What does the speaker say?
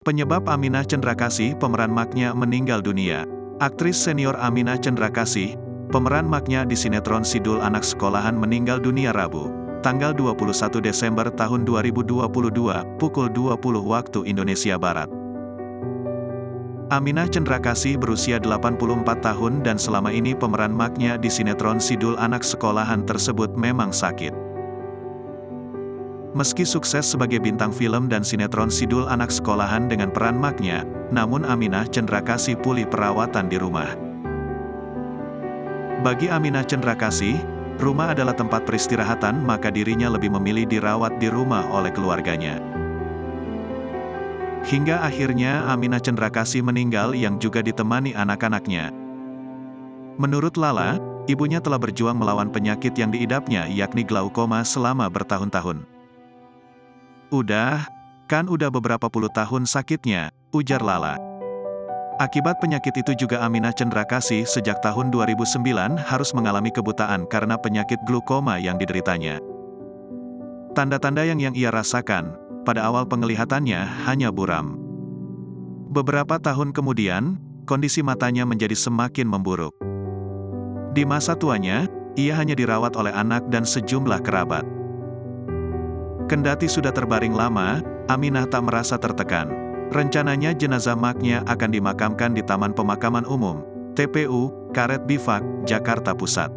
Penyebab Aminah Cendrakasih, pemeran Maknya meninggal dunia. Aktris senior Aminah Cendrakasih, pemeran Maknya di sinetron Sidul Anak Sekolahan meninggal dunia Rabu, tanggal 21 Desember tahun 2022, pukul 20 waktu Indonesia Barat. Aminah Cendrakasih berusia 84 tahun dan selama ini pemeran Maknya di sinetron Sidul Anak Sekolahan tersebut memang sakit. Meski sukses sebagai bintang film dan sinetron Sidul Anak Sekolahan dengan peran Maknya, namun Aminah Cendrakasih pulih perawatan di rumah. Bagi Aminah Cendrakasih, rumah adalah tempat peristirahatan, maka dirinya lebih memilih dirawat di rumah oleh keluarganya. Hingga akhirnya Aminah Cendrakasih meninggal yang juga ditemani anak-anaknya. Menurut Lala, ibunya telah berjuang melawan penyakit yang diidapnya yakni glaukoma selama bertahun-tahun. Udah beberapa puluh tahun sakitnya, ujar Lala. Akibat penyakit itu juga Aminah Cendrakasih sejak tahun 2009 harus mengalami kebutaan karena penyakit glaukoma yang dideritanya. Tanda-tanda yang ia rasakan, pada awal penglihatannya hanya buram. Beberapa tahun kemudian, kondisi matanya menjadi semakin memburuk. Di masa tuanya, ia hanya dirawat oleh anak dan sejumlah kerabat. Kendati sudah terbaring lama, Aminah tak merasa tertekan. Rencananya jenazah Maknya akan dimakamkan di Taman Pemakaman Umum, TPU, Karet Bifak, Jakarta Pusat.